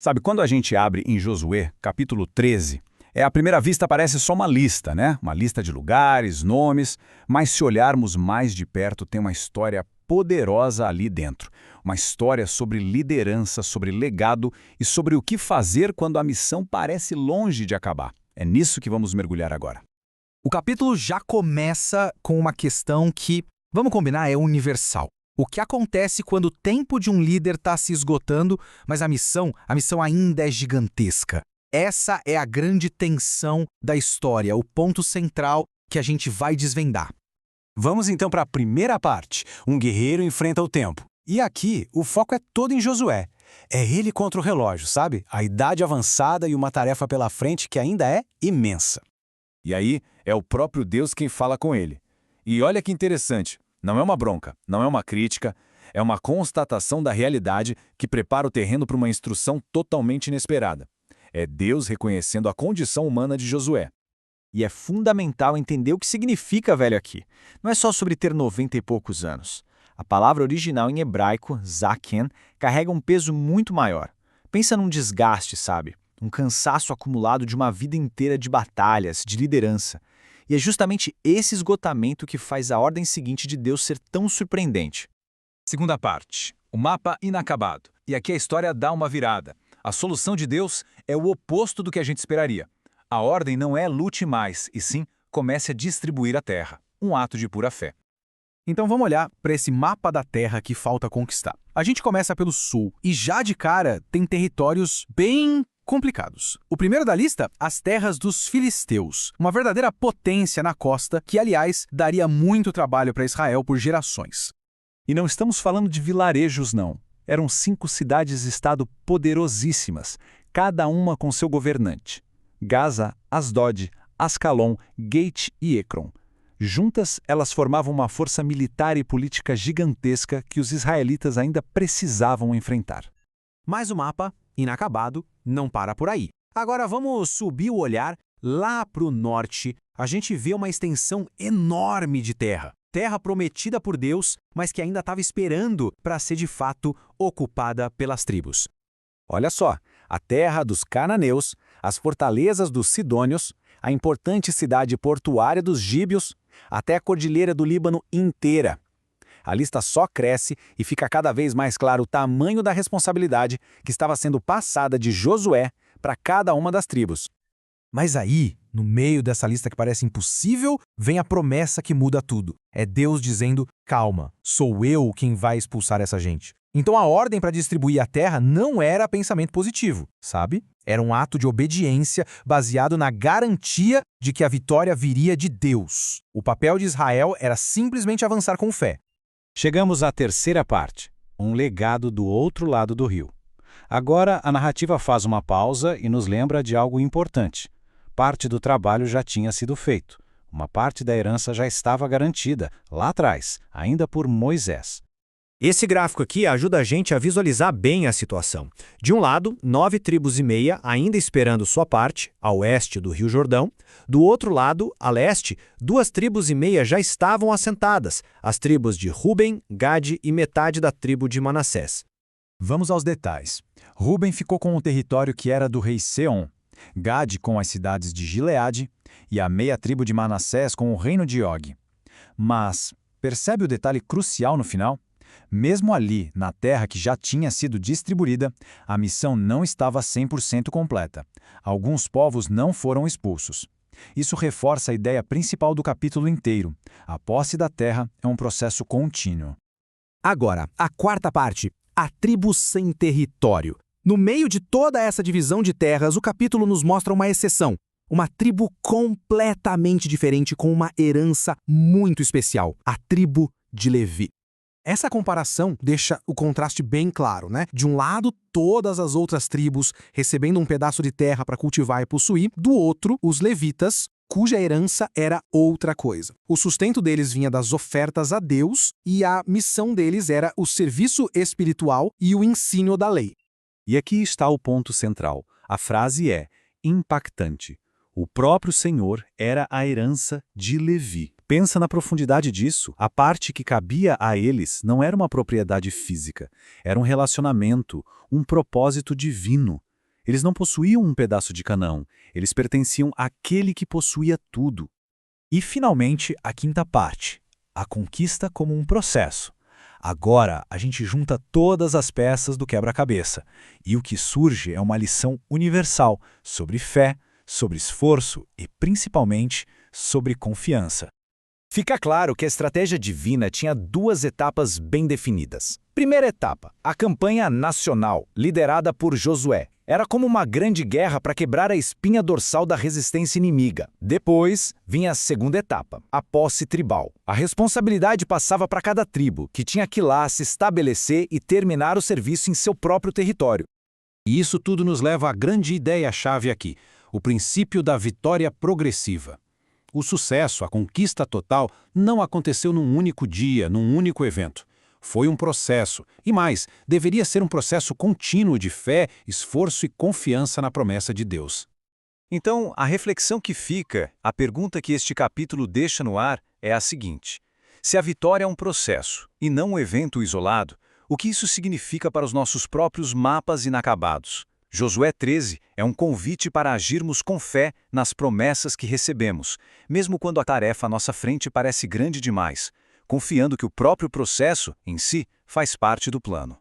Sabe, quando a gente abre em Josué, capítulo 13, à primeira vista parece só uma lista, né? Uma lista de lugares, nomes, mas se olharmos mais de perto tem uma história poderosa ali dentro. Uma história sobre liderança, sobre legado e sobre o que fazer quando a missão parece longe de acabar. É nisso que vamos mergulhar agora. O capítulo já começa com uma questão que, vamos combinar, é universal. O que acontece quando o tempo de um líder está se esgotando, mas a missão ainda é gigantesca? Essa é a grande tensão da história, o ponto central que a gente vai desvendar. Vamos então para a primeira parte. Um guerreiro enfrenta o tempo. E aqui, o foco é todo em Josué. É ele contra o relógio, sabe? A idade avançada e uma tarefa pela frente que ainda é imensa. E aí, é o próprio Deus quem fala com ele. E olha que interessante, não é uma bronca, não é uma crítica, é uma constatação da realidade que prepara o terreno para uma instrução totalmente inesperada. É Deus reconhecendo a condição humana de Josué. E é fundamental entender o que significa velho aqui. Não é só sobre ter 90 e poucos anos. A palavra original em hebraico, zaken, carrega um peso muito maior. Pensa num desgaste, sabe? Um cansaço acumulado de uma vida inteira de batalhas, de liderança. E é justamente esse esgotamento que faz a ordem seguinte de Deus ser tão surpreendente. Segunda parte, o mapa inacabado. E aqui a história dá uma virada. A solução de Deus é o oposto do que a gente esperaria. A ordem não é lute mais, e sim comece a distribuir a terra. Um ato de pura fé. Então vamos olhar para esse mapa da terra que falta conquistar. A gente começa pelo sul e já de cara tem territórios bem complicados. O primeiro da lista, as terras dos filisteus, uma verdadeira potência na costa que, aliás, daria muito trabalho para Israel por gerações. E não estamos falando de vilarejos, não. Eram 5 cidades-estado poderosíssimas, cada uma com seu governante. Gaza, Asdod, Ascalon, Gate e Ecrom. Juntas, elas formavam uma força militar e política gigantesca que os israelitas ainda precisavam enfrentar. Mas o mapa, inacabado, não para por aí. Agora vamos subir o olhar lá para o norte. A gente vê uma extensão enorme de terra. Terra prometida por Deus, mas que ainda estava esperando para ser de fato ocupada pelas tribos. Olha só, a terra dos cananeus, as fortalezas dos sidônios, a importante cidade portuária dos gíbeos, até a cordilheira do Líbano inteira. A lista só cresce e fica cada vez mais claro o tamanho da responsabilidade que estava sendo passada de Josué para cada uma das tribos. Mas aí, no meio dessa lista que parece impossível, vem a promessa que muda tudo. É Deus dizendo, calma, sou eu quem vai expulsar essa gente. Então a ordem para distribuir a terra não era pensamento positivo, sabe? Era um ato de obediência baseado na garantia de que a vitória viria de Deus. O papel de Israel era simplesmente avançar com fé. Chegamos à terceira parte, um legado do outro lado do rio. Agora a narrativa faz uma pausa e nos lembra de algo importante. Parte do trabalho já tinha sido feito. Uma parte da herança já estava garantida, lá atrás, ainda por Moisés. Esse gráfico aqui ajuda a gente a visualizar bem a situação. De um lado, 9 tribos e meia ainda esperando sua parte, a oeste do Rio Jordão. Do outro lado, a leste, 2 tribos e meia já estavam assentadas, as tribos de Ruben, Gade e metade da tribo de Manassés. Vamos aos detalhes. Ruben ficou com o território que era do rei Seom, Gade com as cidades de Gileade e a meia tribo de Manassés com o reino de Og. Mas, percebe o detalhe crucial no final? Mesmo ali, na terra que já tinha sido distribuída, a missão não estava 100% completa. Alguns povos não foram expulsos. Isso reforça a ideia principal do capítulo inteiro. A posse da terra é um processo contínuo. Agora, a quarta parte, a tribo sem território. No meio de toda essa divisão de terras, o capítulo nos mostra uma exceção. Uma tribo completamente diferente com uma herança muito especial, a tribo de Levi. Essa comparação deixa o contraste bem claro, né? De um lado, todas as outras tribos recebendo um pedaço de terra para cultivar e possuir, do outro, os levitas, cuja herança era outra coisa. O sustento deles vinha das ofertas a Deus e a missão deles era o serviço espiritual e o ensino da lei. E aqui está o ponto central. A frase é impactante. O próprio Senhor era a herança de Levi. Pensa na profundidade disso. A parte que cabia a eles não era uma propriedade física. Era um relacionamento, um propósito divino. Eles não possuíam um pedaço de Canaã, eles pertenciam àquele que possuía tudo. E, finalmente, a quinta parte, a conquista como um processo. Agora, a gente junta todas as peças do quebra-cabeça, e o que surge é uma lição universal sobre fé, sobre esforço e, principalmente, sobre confiança. Fica claro que a estratégia divina tinha duas etapas bem definidas. Primeira etapa, a campanha nacional, liderada por Josué. Era como uma grande guerra para quebrar a espinha dorsal da resistência inimiga. Depois, vinha a segunda etapa, a posse tribal. A responsabilidade passava para cada tribo, que tinha que ir lá se estabelecer e terminar o serviço em seu próprio território. E isso tudo nos leva à grande ideia-chave aqui, o princípio da vitória progressiva. O sucesso, a conquista total, não aconteceu num único dia, num único evento. Foi um processo, e mais, deveria ser um processo contínuo de fé, esforço e confiança na promessa de Deus. Então, a reflexão que fica, a pergunta que este capítulo deixa no ar é a seguinte: se a vitória é um processo e não um evento isolado, o que isso significa para os nossos próprios mapas inacabados? Josué 13 é um convite para agirmos com fé nas promessas que recebemos, mesmo quando a tarefa à nossa frente parece grande demais, confiando que o próprio processo, em si, faz parte do plano.